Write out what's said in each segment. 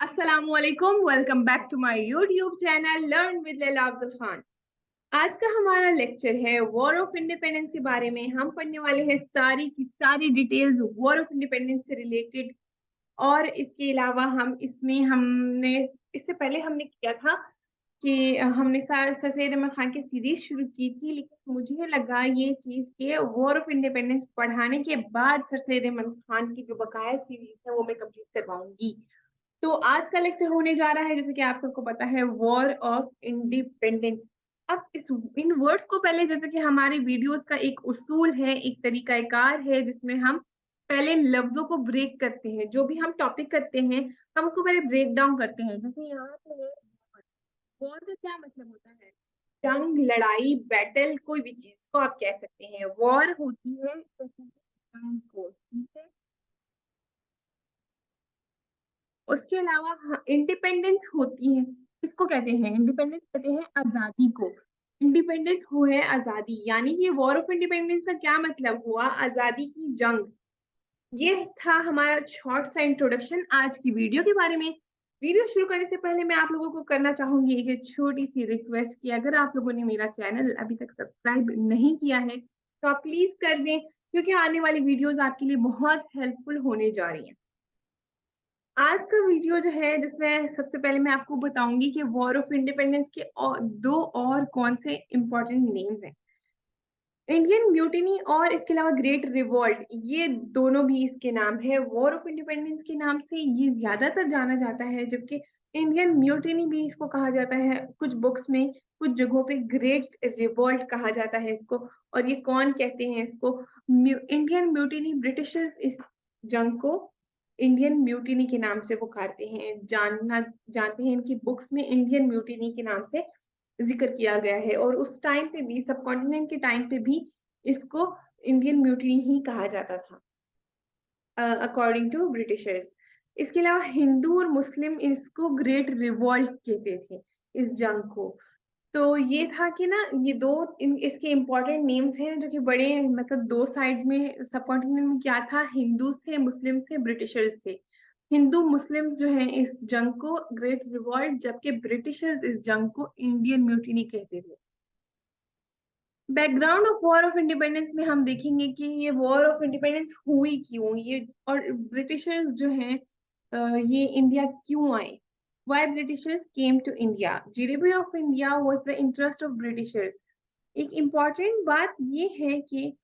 अस्सलामुअलैकुम, welcome back to my YouTube channel learn with Laila Afzal Khan. आज का हमारा लेक्चर है वॉर ऑफ इंडिपेंडेंस के बारे में। हम पढ़ने वाले हैं सारी की सारी डिटेल्स वॉर ऑफ इंडिपेंडेंस से रिलेटेड। और इसके अलावा हमने इससे पहले हमने किया था कि हमने सर सैयद अहमद खान की सीरीज शुरू की थी, लेकिन मुझे लगा ये चीज के वॉर ऑफ इंडिपेंडेंस पढ़ाने के बाद सर सैयद अहमद खान की जो बकाया सीरीज है वो मैं कंप्लीट करवाऊंगी। तो आज का लेक्चर होने जा रहा है, जैसे कि आप सबको पता है, वॉर ऑफ इंडिपेंडेंस। अब इस इन वर्ड्स को पहले, जैसे कि हमारी वीडियोस का एक उसूल है, एक तरीकाकार है, जिसमें हम पहले इन लफ्जों को ब्रेक करते हैं। जो भी हम टॉपिक करते हैं हम उसको पहले ब्रेक डाउन करते हैं। जैसे यहाँ पे है वॉर का क्या मतलब होता है? जंग, लड़ाई, बैटल, कोई भी चीज को आप कह सकते हैं। वॉर होती है जंग को, ठीक है। उसके अलावा इंडिपेंडेंस होती है, किसको कहते हैं? इंडिपेंडेंस कहते हैं आजादी को। इंडिपेंडेंस हो है आजादी, यानी कि वॉर ऑफ इंडिपेंडेंस का क्या मतलब हुआ? आजादी की जंग। ये था हमारा शॉर्ट सा इंट्रोडक्शन आज की वीडियो के बारे में। वीडियो शुरू करने से पहले मैं आप लोगों को करना चाहूंगी एक छोटी सी रिक्वेस्ट कि अगर आप लोगों ने मेरा चैनल अभी तक सब्सक्राइब नहीं किया है तो आप प्लीज कर दें, क्योंकि आने वाली वीडियोस आपके लिए बहुत हेल्पफुल होने जा रही हैं। आज का वीडियो जो है, जिसमें सबसे पहले मैं आपको बताऊंगी कि वॉर ऑफ इंडिपेंडेंस के दो और कौन से इंपॉर्टेंट नेम्स हैं। इंडियन म्यूटिनी और इसके अलावा ग्रेट रिवॉल्ट, ये दोनों भी इसके नाम है। वॉर ऑफ इंडिपेंडेंस के नाम से ये ज्यादातर जाना जाता है, जबकि इंडियन म्यूटिनी भी इसको कहा जाता है। कुछ बुक्स में, कुछ जगहों पे ग्रेट रिवॉल्ट कहा जाता है इसको। और ये कौन कहते हैं इसको? इंडियन म्यूटिनी, ब्रिटिशर्स इस जंग को इंडियन म्यूटिनी के नाम से पुकारते हैं। जानते हैं, इनकी बुक्स में इंडियन म्यूटिनी के नाम से जिक्र किया गया है। और उस टाइम पे भी, सब कॉन्टिनेंट के टाइम पे भी, इसको इंडियन म्यूटिनी ही कहा जाता था अकॉर्डिंग टू ब्रिटिशर्स। इसके अलावा हिंदू और मुस्लिम इसको ग्रेट रिवॉल्ट कहते थे, इस जंग को। तो ये था कि ना, ये दो इसके इम्पोर्टेंट नेम्स हैं, जो कि बड़े, मतलब दो साइड्स में, सब कॉन्टिनेंट में क्या था? हिंदूज थे, मुस्लिम्स थे, ब्रिटिशर्स थे। हिंदू मुस्लिम्स जो है इस जंग को ग्रेट रिवॉल्ट, जबकि ब्रिटिशर्स इस जंग को इंडियन म्यूटिनी कहते थे। Background of war of independence में हम देखेंगे कि ये वॉर ऑफ इंडिपेंडेंस हुई क्यों, ये और ब्रिटिशर्स जो हैं ये इंडिया क्यों आए। Why Britishers came to India? GDP of India was the interest of Britishers. एक इम्पॉर्टेंट बात ये है कि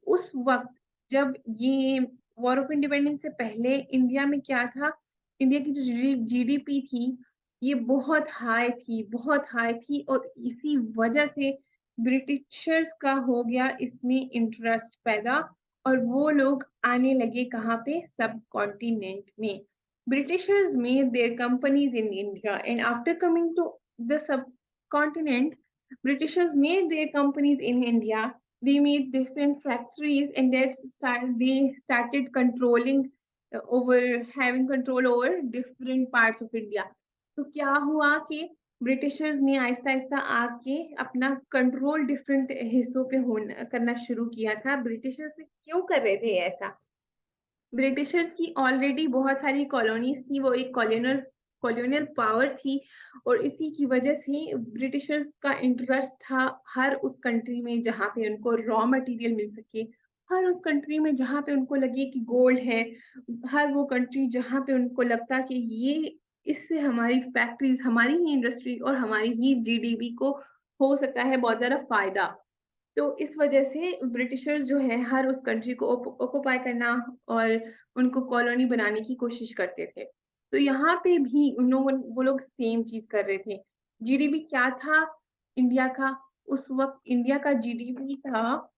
उस वक्त, जब ये वॉर ऑफ इंडिपेंडेंस से पहले इंडिया में क्या था? इंडिया की जो जीडीपी थी ये बहुत हाई थी, बहुत हाई थी। और इसी वजह से ब्रिटिशर्स का हो गया इसमें इंटरेस्ट पैदा, और वो लोग आने लगे कहाँ पे? सब कॉन्टिनेंट में। Britishers made their companies in India, and after coming to the subcontinent, Britishers made their companies in India. They made different factories, and they started controlling over having control over different parts of India. तो क्या हुआ कि Britishers ने आहिस्ता आहिस्ता आके अपना control different हिस्सों पे होना करना शुरू किया था। ब्रिटिशर्स क्यों कर रहे थे ऐसा? ब्रिटिशर्स की ऑलरेडी बहुत सारी कॉलोनीज थी, वो एक कॉलोनियल कॉलोनियल पावर थी। और इसी की वजह से ब्रिटिशर्स का इंटरेस्ट था हर उस कंट्री में जहाँ पे उनको रॉ मटेरियल मिल सके, हर उस कंट्री में जहाँ पे उनको लगे कि गोल्ड है, हर वो कंट्री जहाँ पे उनको लगता कि ये, इससे हमारी फैक्ट्रीज, हमारी ही इंडस्ट्री और हमारी ही जीडीपी को हो सकता है बहुत ज्यादा फायदा। तो इस वजह से ब्रिटिशर्स जो है हर उस कंट्री को ऑक्युपाई करना और उनको कॉलोनी बनाने की कोशिश करते थे। तो यहाँ पे भी उन लोगों वो लोग सेम चीज कर रहे थे। जीडीपी क्या था इंडिया का? उस वक्त इंडिया का जीडीपी था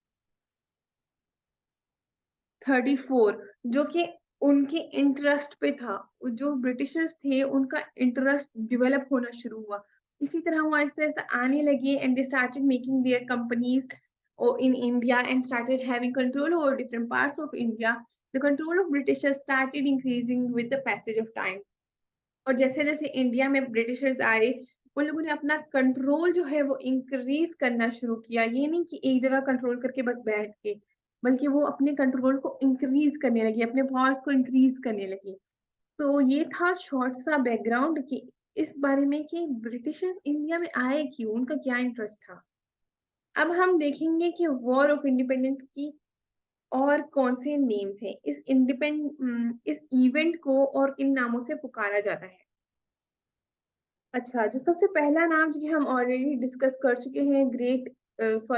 34, जो कि उनके इंटरेस्ट पे था। जो ब्रिटिशर्स थे उनका इंटरेस्ट डेवलप होना शुरू हुआ। इसी तरह वो ऐसे ऐसे आने लगे, and they started making their companies in India and started having control over different parts of India. The control of Britishers started increasing with the passage of time. और जैसे जैसे इंडिया में ब्रिटिशर्स आए, उन लोगों ने अपना कंट्रोल जो है वो इंक्रीज करना शुरू किया। ये नहीं कि एक जगह कंट्रोल करके बस बैठ के, बल्कि वो अपने कंट्रोल को इंक्रीज करने लगी, अपने पावर्स को इंक्रीज करने लगी। तो ये था शॉर्ट सा बैकग्राउंड कि इस बारे में कि ब्रिटिशर्स इंडिया में आए क्यों, उनका क्या इंटरेस्ट था। अब हम देखेंगे कि वॉर ऑफ इंडिपेंडेंस की और कौन से नेम्स हैं। इस इवेंट को और किन नामों से पुकारा जाता है। अच्छा, जो सबसे पहला नाम जो कि हम ऑलरेडी डिस्कस कर चुके हैं,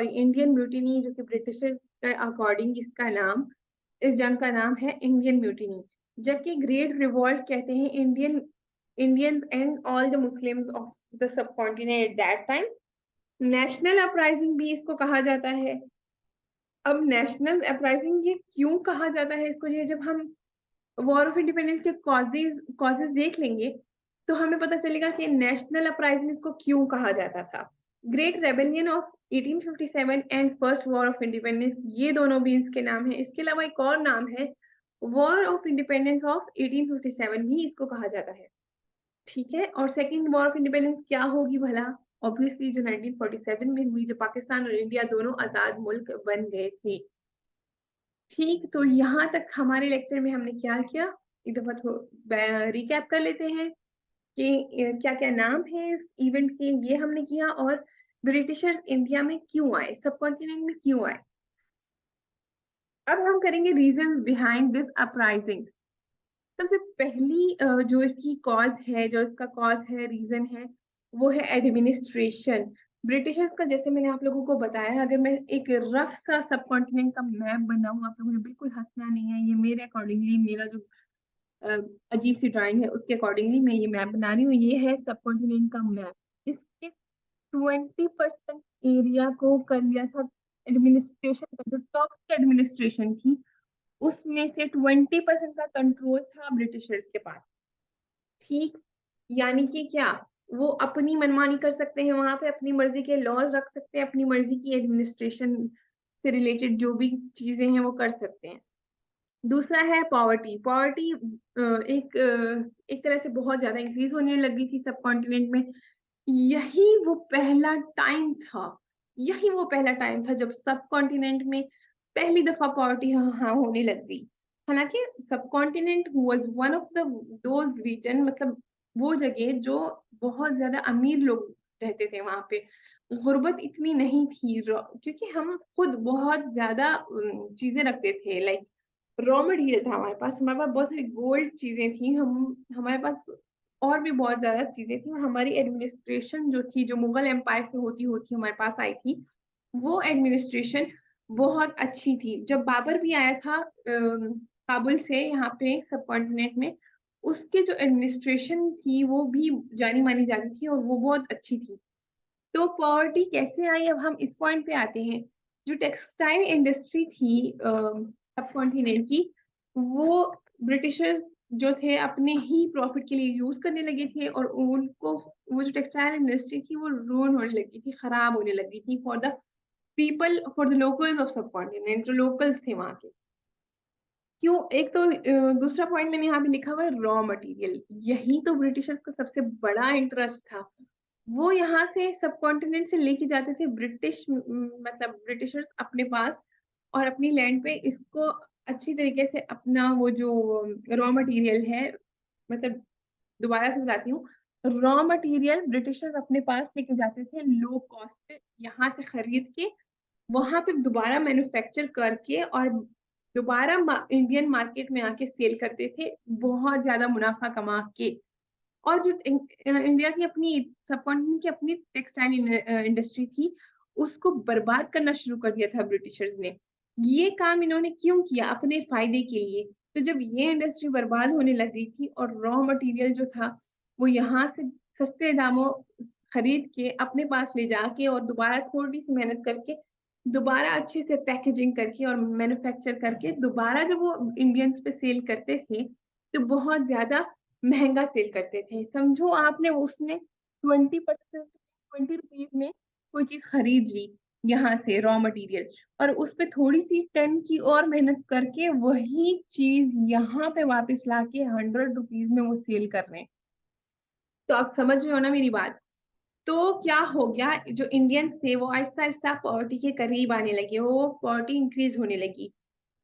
इंडियन म्यूटिनी, जो कि ब्रिटिशर्स के अकॉर्डिंग इसका नाम, इस जंग का नाम है इंडियन म्यूटिनी। जबकि ग्रेट रिवॉल्ट कहते हैं Indians and all the Muslims of the sub continent at that time. National uprising भी इसको कहा जाता है। अब नेशनल अपराइजिंग ये क्यों कहा जाता है इसको, ये जब हम वॉर ऑफ इंडिपेंडेंस के कॉजेज देख लेंगे तो हमें पता चलेगा कि नेशनल अपराइजिंग इसको क्यों कहा जाता था। Great rebellion of 1857 and first war of independence, ये दोनों भी इसके नाम है। इसके अलावा एक और नाम है वॉर ऑफ इंडिपेंडेंस ऑफ 1857, भी इसको कहा जाता है। ठीक है, और सेकेंड वॉर ऑफ इंडिपेंडेंस क्या होगी भला? ऑब्वियसली जो 1947 में हुई, जब पाकिस्तान और इंडिया दोनों आजाद मुल्क बन गए थे। ठीक, तो यहाँ तक हमारे लेक्चर में हमने क्या किया, एक दफा रिकैप कर लेते हैं कि क्या क्या नाम है इस इवेंट के। ये हमने किया, और ब्रिटिशर्स इंडिया में क्यों आए, सब कॉन्टिनेंट में क्यों आए। अब हम करेंगे रीजंस बिहाइंड दिस अपराइजिंग। सबसे पहली जो इसका कॉज है, रीजन है, वो है एडमिनिस्ट्रेशन। ब्रिटिशर्स का, जैसे मैंने आप लोगों को बताया, अगर मैं एक रफ सा सब कॉन्टिनेंट का मैप बनाऊं, आप लोगों ने बिल्कुल हंसना नहीं है, ये मेरे अकॉर्डिंगली, मेरा जो अ, अजीब सी ड्राइंग है उसके अकॉर्डिंगली मैं ये मैप बना रही हूँ। ये है सब कॉन्टिनेंट का मैप। इसके 20% एरिया को कर लिया था एडमिनिस्ट्रेशन का, जो टॉप एडमिनिस्ट्रेशन थी उसमें से 20% का कंट्रोल था ब्रिटिशर्स के पास। ठीक, यानी कि क्या, वो अपनी मनमानी कर सकते हैं वहां पे, अपनी मर्जी के लॉज रख सकते हैं, अपनी मर्जी की एडमिनिस्ट्रेशन से रिलेटेड जो भी चीजें हैं वो कर सकते हैं। दूसरा है पॉवर्टी। पॉवर्टी एक तरह से बहुत ज्यादा इंक्रीज होने लगी थी सब कॉन्टिनेंट में। यही वो पहला टाइम था यही वो पहला टाइम था जब सब कॉन्टिनेंट में पहली दफा पॉवर्टी हाँ होने लग गई। हालांकि subcontinent was one of the those region, मतलब वो जगह जो बहुत ज्यादा अमीर लोग रहते थे वहां पे। गुर्बत इतनी नहीं थी, क्योंकि हम खुद बहुत ज्यादा चीजें रखते थे, लाइक रॉ मटेरियल था हमारे पास बहुत सारी गोल्ड चीजें थी, हमारे पास और भी बहुत ज्यादा चीजें थी। और हमारी एडमिनिस्ट्रेशन जो थी, जो मुगल एम्पायर से होती होती हमारे पास आई थी, वो एडमिनिस्ट्रेशन बहुत अच्छी थी। जब बाबर भी आया था काबुल से यहाँ पे सब कॉन्टिनेंट में, उसके जो एडमिनिस्ट्रेशन थी वो भी जानी मानी जाती थी और वो बहुत अच्छी थी। तो पॉवर्टी कैसे आई, अब हम इस पॉइंट पे आते हैं। जो टेक्सटाइल इंडस्ट्री थी सब कॉन्टिनेंट की, वो ब्रिटिशर्स जो थे अपने ही प्रॉफिट के लिए यूज करने लगे थे, और उनको वो जो टेक्सटाइल इंडस्ट्री थी वो रूइन होने लगी थी, खराब होने लगी थी फॉर द लोकल्स ऑफ सब कॉन्टिनेंट, जो लोकल्स थे वहां के। क्यों, एक तो दूसरा पॉइंट मैंने यहाँ पे लिखा हुआ है रॉ मटेरियल। यही तो ब्रिटिशर्स का सबसे बड़ा इंटरेस्ट था। वो यहाँ से सब कॉन्टिनेंट से लेके जाते थे मतलब ब्रिटिशर्स अपने पास, और अपनी लैंड पे इसको अच्छी तरीके से अपना वो जो रॉ मटेरियल है, मतलब दोबारा से बताती हूँ, रॉ मटेरियल ब्रिटिशर्स अपने पास लेके जाते थे लो कॉस्ट पे, यहाँ से खरीद के वहां पे दोबारा मैन्युफैक्चर करके और दोबारा इंडियन मार्केट में आके सेल करते थे, बहुत ज्यादा मुनाफा कमा के। और जो इंडिया की अपनी सबकॉन्टिनेंट की अपनी टेक्सटाइल इंडस्ट्री थी, उसको बर्बाद करना शुरू कर दिया था ब्रिटिशर्स ने। ये काम इन्होंने क्यों किया? अपने फायदे के लिए। तो जब ये इंडस्ट्री बर्बाद होने लग गई थी और रॉ मटेरियल जो था वो यहाँ से सस्ते दामों खरीद के अपने पास ले जाके और दोबारा थोड़ी सी मेहनत करके दोबारा अच्छे से पैकेजिंग करके और मैन्युफैक्चर करके दोबारा जब वो इंडियंस पे सेल करते थे, तो बहुत ज्यादा महंगा सेल करते थे। समझो आपने उसने 20%, 20 रुपीज में कोई चीज खरीद ली यहाँ से रॉ मटेरियल, और उस पे थोड़ी सी 10 की और मेहनत करके वही चीज यहाँ पे वापस लाके 100 रुपीज में वो सेल कर रहे हैं। तो आप समझ रहे हो ना मेरी बात। तो क्या हो गया, जो इंडियंस थे वो आहिस्ता आहिस्ता पॉवर्टी के करीब आने लगे, वो पॉवर्टी इंक्रीज होने लगी।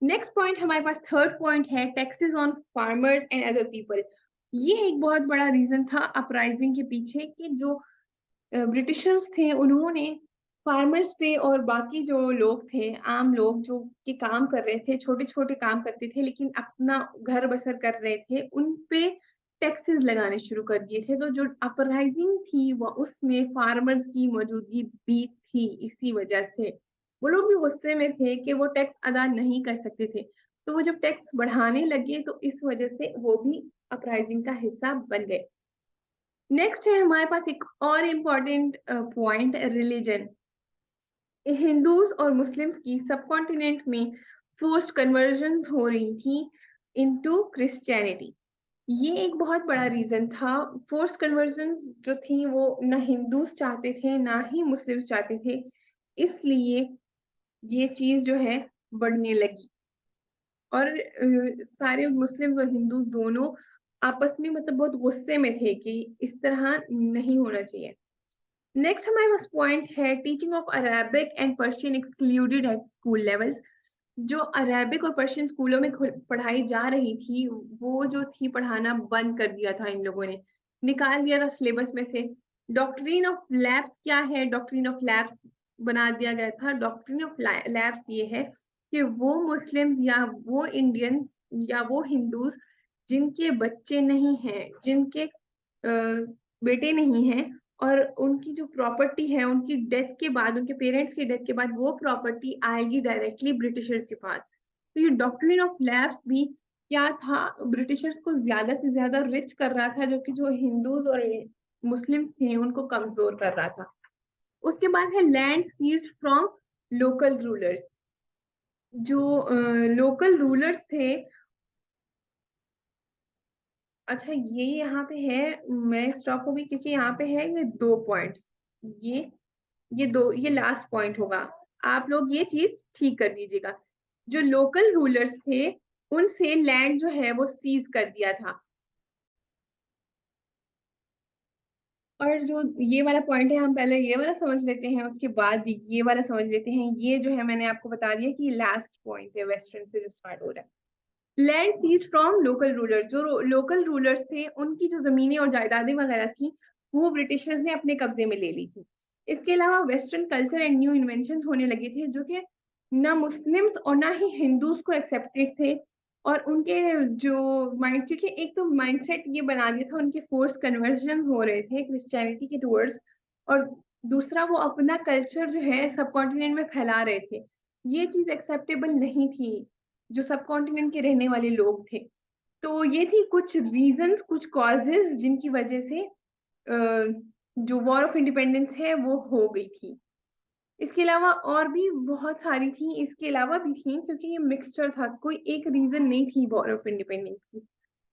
नेक्स्ट पॉइंट हमारे पास, थर्ड पॉइंट है taxes on farmers and other people. ये एक बहुत बड़ा रीजन था अपराइजिंग के पीछे कि जो ब्रिटिशर्स थे उन्होंने फार्मर्स पे और बाकी जो लोग थे, आम लोग जो के काम कर रहे थे, छोटे छोटे काम करते थे लेकिन अपना घर बसर कर रहे थे, उन पे टैक्सेस लगाने शुरू कर दिए थे। तो जो अपराइजिंग थी वो उसमें फार्मर्स की मौजूदगी भी थी। इसी वजह से वो लोग भी गुस्से में थे कि वो टैक्स अदा नहीं कर सकते थे। तो वो जब टैक्स बढ़ाने लगे तो इस वजह से वो भी अपराइजिंग का हिस्सा बन गए। नेक्स्ट है हमारे पास एक और इम्पॉर्टेंट पॉइंट, रिलीजन। हिंदूज और मुस्लिम्स की सब कॉन्टिनेंट में फोर्स्ड कन्वर्जन्स हो रही थी इनटू क्रिश्चियनिटी। ये एक बहुत बड़ा रीजन था। फोर्स कन्वर्जन्स जो थी वो ना हिंदूज चाहते थे ना ही मुस्लिम्स चाहते थे, इसलिए ये चीज जो है बढ़ने लगी। और सारे मुस्लिम्स और हिंदूज दोनों आपस में मतलब बहुत गुस्से में थे कि इस तरह नहीं होना चाहिए। नेक्स्ट हमारे पास पॉइंट है teaching of Arabic and Persian excluded at school levels. जो अरेबिक और पर्शियन स्कूलों में पढ़ाई जा रही थी वो जो थी पढ़ाना बंद कर दिया था, इन लोगों ने निकाल दिया था सिलेबस में से। डॉक्ट्रिन ऑफ लैब्स क्या है? डॉक्ट्रिन ऑफ लैब्स बना दिया गया था। डॉक्ट्रिन ऑफ लैब्स ये है कि वो मुस्लिम्स या वो इंडियंस या वो हिंदूज जिनके बच्चे नहीं हैं, जिनके बेटे नहीं हैं, और उनकी जो प्रॉपर्टी है उनकी डेथ के बाद, उनके पेरेंट्स की डेथ के बाद वो प्रॉपर्टी आएगी डायरेक्टली ब्रिटिशर्स के पास। तो ये डॉक्ट्रिन ऑफ लैब्स भी क्या था, ब्रिटिशर्स को ज्यादा से ज्यादा रिच कर रहा था, जो कि जो हिंदूज और मुस्लिम्स थे उनको कमजोर कर रहा था। उसके बाद है land seized from local rulers. जो लोकल रूलर्स थे, अच्छा ये यहाँ पे है, मैं स्टॉप हो गई क्योंकि यहाँ पे है ये 2 पॉइंट्स। ये ये लास्ट पॉइंट होगा। आप लोग ये चीज ठीक कर दीजिएगा। जो लोकल रूलर्स थे उनसे लैंड जो है वो सीज कर दिया था। और जो ये वाला पॉइंट है हम पहले ये वाला समझ लेते हैं, उसके बाद ये वाला समझ लेते हैं। ये जो है मैंने आपको बता दिया कि लास्ट पॉइंट है वेस्टर्न से जो स्टार्ट हो रहा है। Land seize from local rulers. जो लोकल रूलर्स थे उनकी जो जमीनें और जायदादें वगैरह थी वो ब्रिटिशर्स ने अपने कब्जे में ले ली थी। इसके अलावा western culture and new invention होने लगे थे जो कि ना मुस्लिम्स और ना ही हिंदूज को एक्सेप्टेड थे। और उनके जो माइंड, क्योंकि एक तो माइंडसेट ये बना दिया था, उनके फोर्स कन्वर्जन हो रहे थे क्रिश्चियनिटी के टूवर्ड्स, और दूसरा वो अपना कल्चर जो है सब कॉन्टिनेंट में फैला रहे थे। ये चीज एक्सेप्टेबल नहीं थी जो सब कॉन्टिनेंट के रहने वाले लोग थे। तो ये थी कुछ रीजंस, कुछ कॉजेज जिनकी वजह से जो वॉर ऑफ इंडिपेंडेंस है वो हो गई थी। इसके अलावा और भी बहुत सारी थी, इसके अलावा भी थी, क्योंकि ये मिक्सचर था, कोई एक रीजन नहीं थी वॉर ऑफ इंडिपेंडेंस की।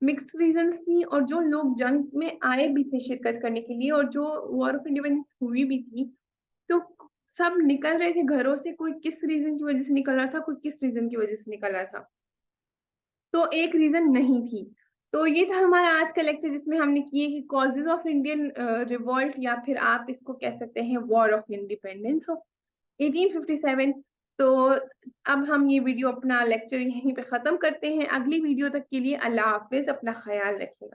मिक्स रीजंस थी, और जो लोग जंग में आए भी थे शिरकत करने के लिए और जो वॉर ऑफ इंडिपेंडेंस हुई भी थी, तो सब निकल रहे थे घरों से, कोई किस रीजन की वजह से निकल रहा था, कोई किस रीजन की वजह से निकल रहा था। तो एक रीजन नहीं थी। तो ये था हमारा आज का लेक्चर जिसमें हमने किए कि कॉजेज ऑफ इंडियन रिवॉल्ट, या फिर आप इसको कह सकते हैं वॉर ऑफ इंडिपेंडेंस ऑफ 1857। तो अब हम ये वीडियो अपना लेक्चर यहीं पे खत्म करते हैं। अगली वीडियो तक के लिए अल्लाह हाफिज, अपना ख्याल रखिएगा।